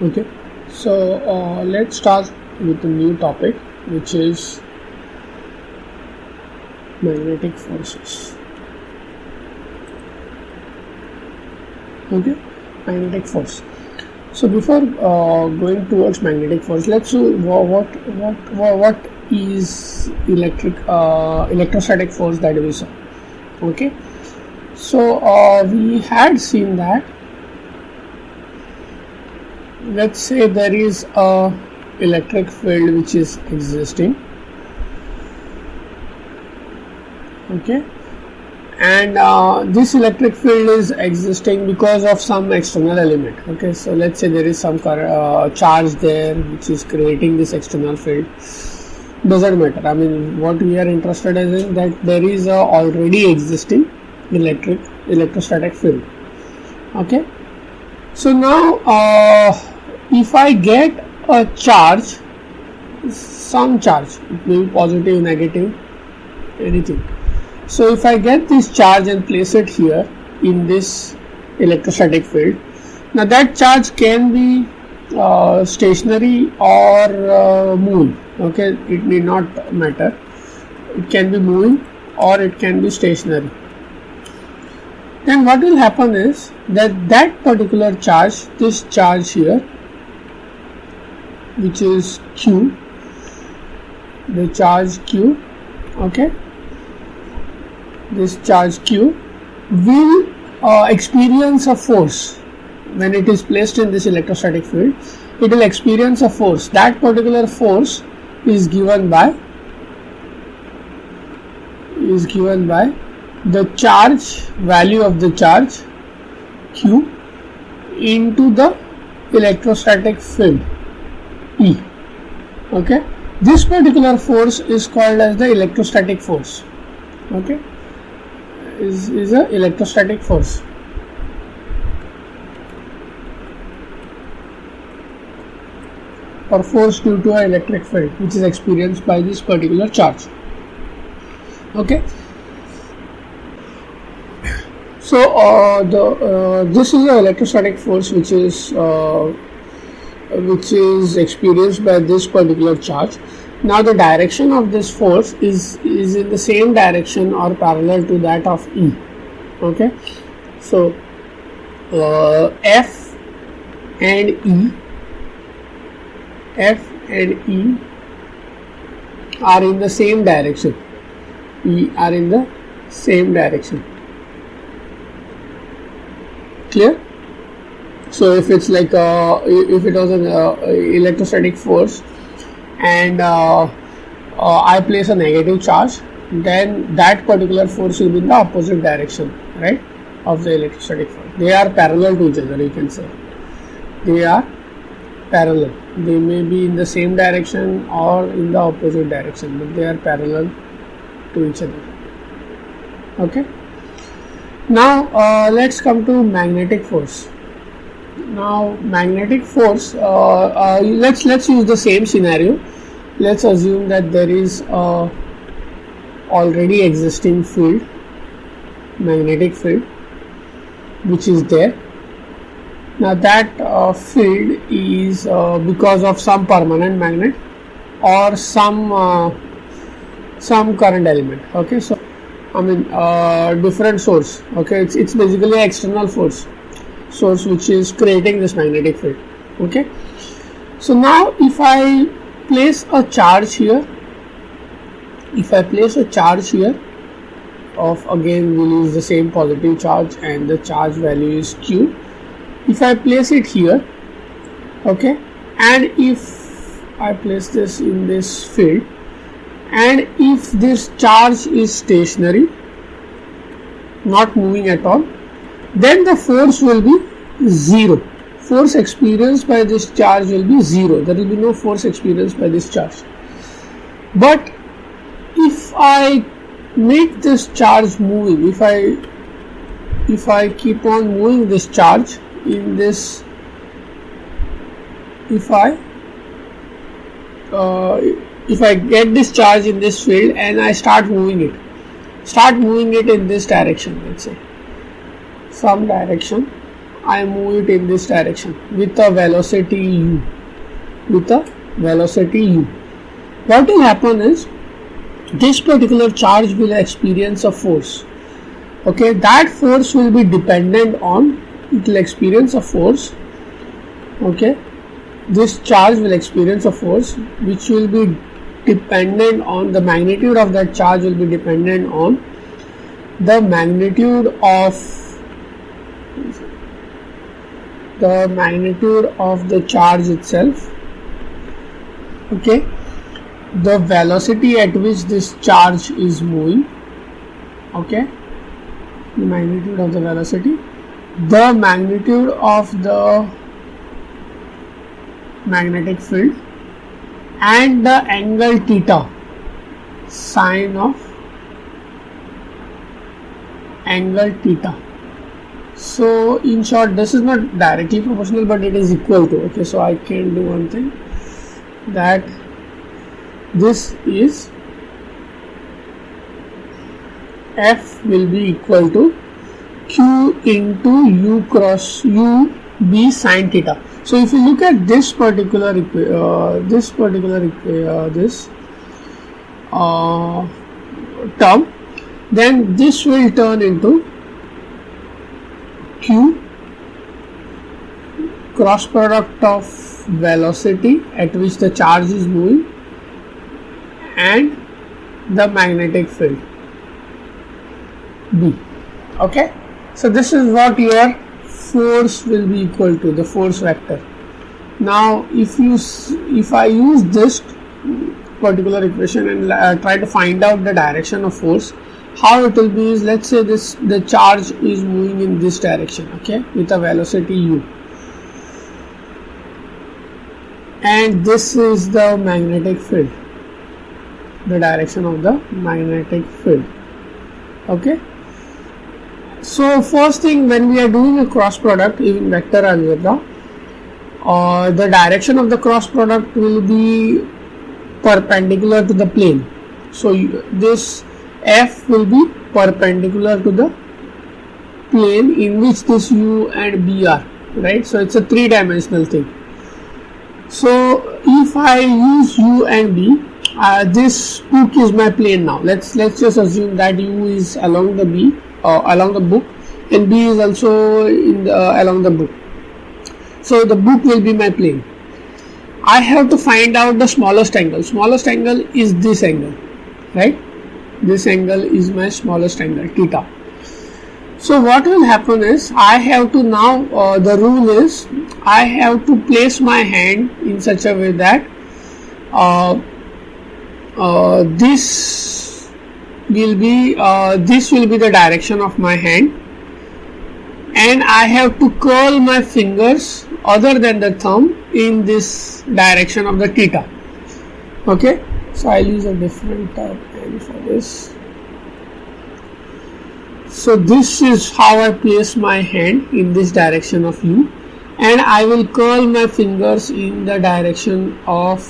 Okay, so let's start with a new topic, which is magnetic forces. Okay, magnetic force. So before going towards magnetic force, let's see what is electrostatic force that we saw. Okay, so we had seen that. Let's say there is a electric field which is existing, okay, and this electric field is existing because of some external element. Okay, so let's say there is some charge there which is creating this external field. Doesn't matter. I mean, what we are interested in is that there is a already existing electrostatic field. Okay, so now if I get a charge, some charge, it may be positive, negative, anything. So if I get this charge and place it here in this electrostatic field, now that charge can be stationary or moving. Okay, it need not matter. It can be moving or it can be stationary. Then what will happen is that particular charge, this charge here, which is Q, the charge Q, okay, this charge Q will experience a force when it is placed in this electrostatic field. It will experience a force. That particular force is given by the charge, value of the charge Q into the electrostatic field E. Okay, this particular force is called as the electrostatic force. Okay, is a electrostatic force. Or force due to an electric field which is experienced by this particular charge. Okay, so this is the electrostatic force which is experienced by this particular charge. Now the direction of this force is in the same direction or parallel to that of E. Okay, so F and E are in the same direction. E are in the same direction. Clear? So if it's like if it was an electrostatic force and I place a negative charge, then that particular force will be in the opposite direction, right, of the electrostatic force. They are parallel to each other, you can say. They are parallel. They may be in the same direction or in the opposite direction, but they are parallel to each other. Okay. Now let's come to magnetic force. Now magnetic force, let's use the same scenario. Let's assume that there is a already existing field, magnetic field, which is there. Now that field is because of some permanent magnet or some current element. Okay, so I mean different source. Okay, it's basically an external source which is creating this magnetic field. Okay, so now if I place a charge here, of, again we'll use the same positive charge and the charge value is Q. If I place it here, okay, and if I place this in this field, and if this charge is stationary, not moving at all, then the force will be 0. Force experienced by this charge will be 0. There will be no force experienced by this charge. But if I make this charge moving, if I keep on moving this charge in this, if I get this charge in this field and I start moving it in this direction, let's say some direction, I move it in this direction with a velocity u. With a velocity u, what will happen is this particular charge will experience a force. Okay, that force will be dependent on, it will experience a force. Okay, this charge will experience a force which will be dependent on, the magnitude of that charge will be dependent on the magnitude of the charge itself. Okay, the velocity at which this charge is moving. Okay, the magnitude of the velocity, the magnitude of the magnetic field, and the angle theta, sine of angle theta. So in short, this is not directly proportional, but it is equal to. Okay, so I can do one thing, that this is F will be equal to Q into U cross U B sine theta. So if you look at this particular term, then this will turn into Q cross product of velocity at which the charge is moving and the magnetic field B. Okay, so this is what your force will be equal to, the force vector. Now if I use this particular equation and try to find out the direction of force, how it will be is, let's say the charge is moving in this direction, okay, with a velocity u, and this is the magnetic field, the direction of the magnetic field. Okay, so first thing, when we are doing a cross product in vector algebra, the direction of the cross product will be perpendicular to the plane. So this F will be perpendicular to the plane in which this U and B are, right? So it's a three-dimensional thing. So if I use U and B, this book is my plane now. Let's just assume that U is along the B, along the book, and B is also along the book. So the book will be my plane. I have to find out the smallest angle. Smallest angle is this angle, right? This angle is my smallest angle, theta. So what will happen is, I have to now, the rule is, I have to place my hand in such a way that this will be the direction of my hand, and I have to curl my fingers other than the thumb in this direction of the theta. Okay, so I'll use a different pen for this. So this is how I place my hand in this direction of U, and I will curl my fingers in the direction of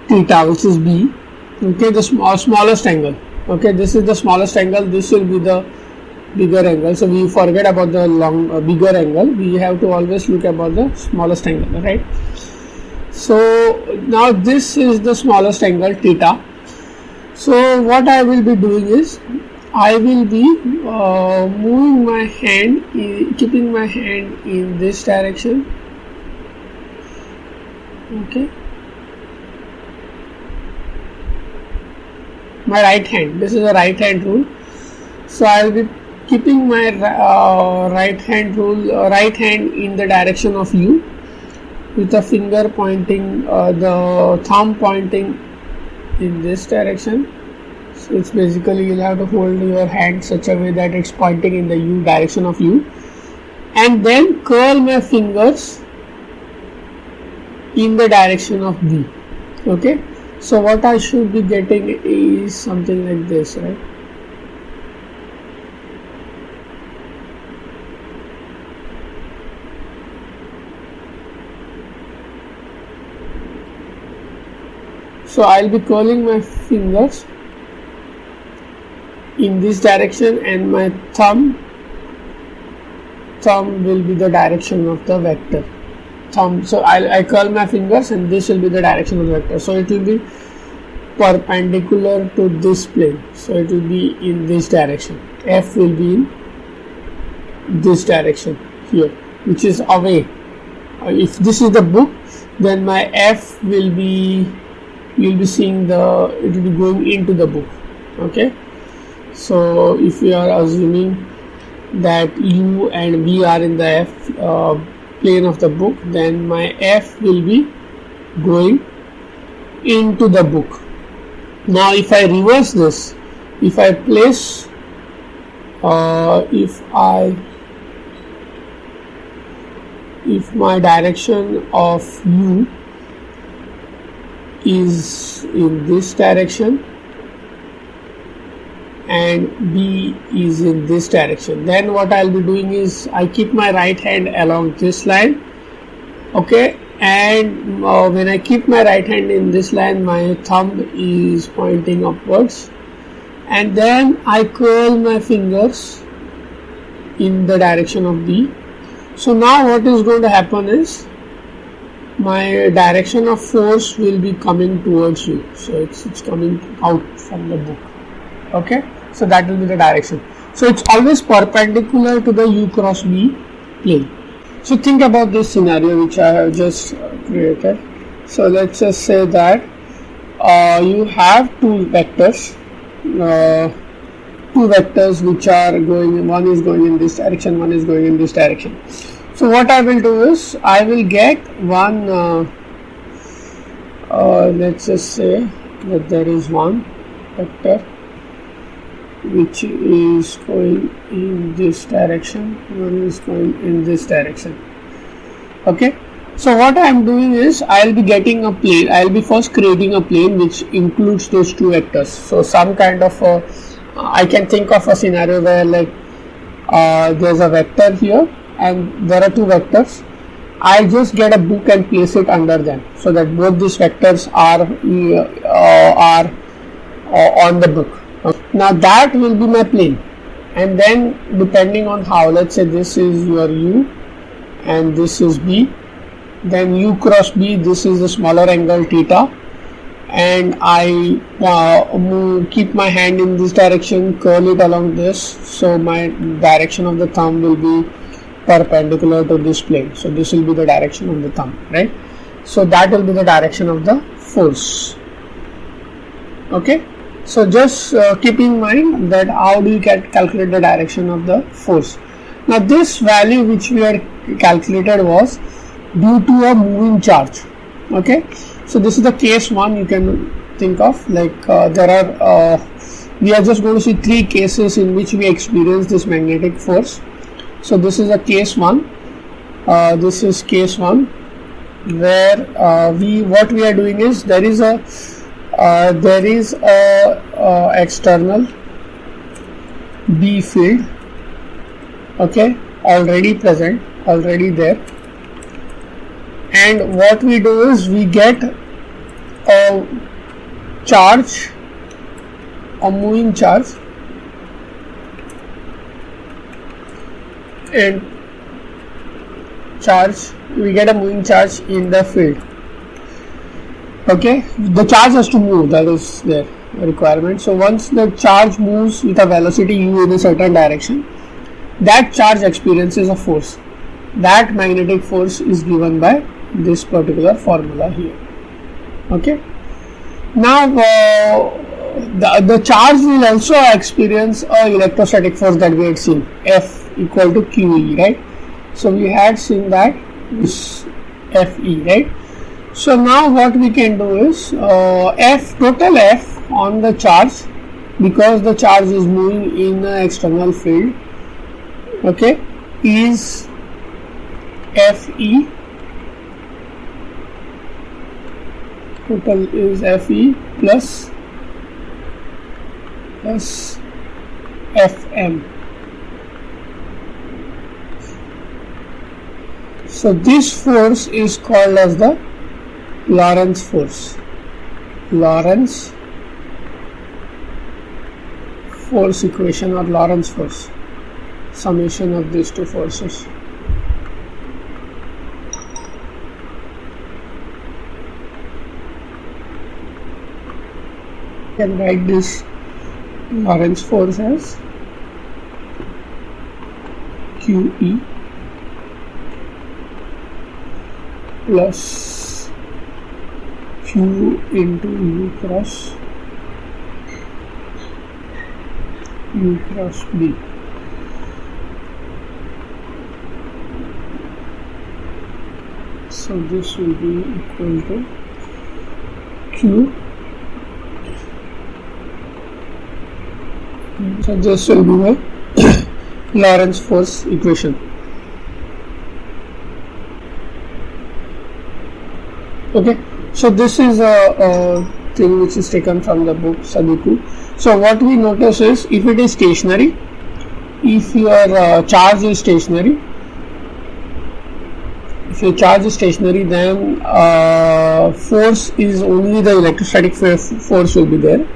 theta, which is B. Okay, the smallest angle. Okay, this is the smallest angle, this will be the bigger angle. So we forget about the bigger angle, we have to always look about the smallest angle, right? So now this is the smallest angle, theta. So what I will be doing is, I will be moving my hand, keeping my hand in this direction. Okay, my right hand, this is a right hand rule. So I will be keeping my right hand in the direction of U, with the finger pointing, the thumb pointing in this direction. So it's basically, you'll have to hold your hand such a way that it's pointing in the U direction of U, and then curl my fingers in the direction of B. Okay, so what I should be getting is something like this, right? So I'll be curling my fingers in this direction and my thumb thumb will be the direction of the vector. Thumb. So I curl my fingers and this will be the direction of the vector. So it will be perpendicular to this plane. So it will be in this direction. F will be in this direction here, which is away. If this is the book, then my F will be, you'll be seeing it will be going into the book. Okay. So if we are assuming that U and V are in the F plane of the book, then my F will be going into the book. Now if I reverse this, if I place, if my direction of U is in this direction and B is in this direction, then what I'll be doing is I keep my right hand along this line, okay, and when I keep my right hand in this line, my thumb is pointing upwards, and then I curl my fingers in the direction of B. So now what is going to happen is my direction of force will be coming towards you. So it's coming out from the book. Okay, so that will be the direction. So it's always perpendicular to the U cross B plane. So think about this scenario which I have just created. So let's just say that you have two vectors which are going, one is going in this direction, one is going in this direction. So what I will do is I will get one, let's just say that there is one vector which is going in this direction, one is going in this direction. Okay, so what I am doing is I will be getting a plane, I will be first creating a plane which includes those two vectors. So some kind of I can think of a scenario where like there's a vector here and there are two vectors. I just get a book and place it under them so that both these vectors are on the book. Now that will be my plane, and then depending on how, let's say this is your U and this is B, then U cross B, this is the smaller angle theta, and I keep my hand in this direction, curl it along this, so my direction of the thumb will be perpendicular to this plane. So this will be the direction of the thumb, right? So that will be the direction of the force. Okay, so just keep in mind that how do you calculate the direction of the force. Now this value which we had calculated was due to a moving charge. Okay, so this is the case 1 you can think of, like we are just going to see 3 cases in which we experience this magnetic force. So this is a case 1, this is case 1 where what we are doing is there is a external B field, okay, already present, already there, and what we do is we get a charge, a moving charge, and we get a moving charge in the field. Okay, the charge has to move, that is their requirement. So once the charge moves with a velocity u in a certain direction, that charge experiences a force. That magnetic force is given by this particular formula here. Okay, now the charge will also experience a electrostatic force that we had seen, F equal to QE, right? So we had seen that this FE, right? So now what we can do is total F on the charge, because the charge is moving in an external field, okay, is FE, total is FE plus FM. So this force is called as the Lorentz force. Lorentz force equation or Lorentz force. summation of these two forces. You can write this Lorentz force as QE plus Q into U cross B. So this will be equal to Q. So this will be my Lorentz force equation. Okay, so this is a thing which is taken from the book Sadiku. So what we notice is, if it is stationary, if your charge is stationary, then force is only the electrostatic force will be there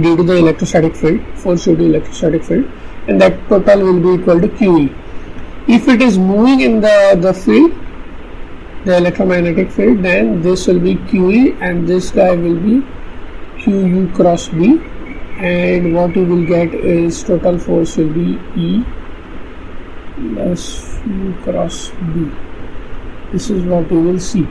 due to the electrostatic field, force due to electrostatic field, and that total will be equal to QE. If it is moving in the field, the electromagnetic field, then this will be QE and this guy will be QU cross B, and what you will get is total force will be E plus U cross B. This is what you will see.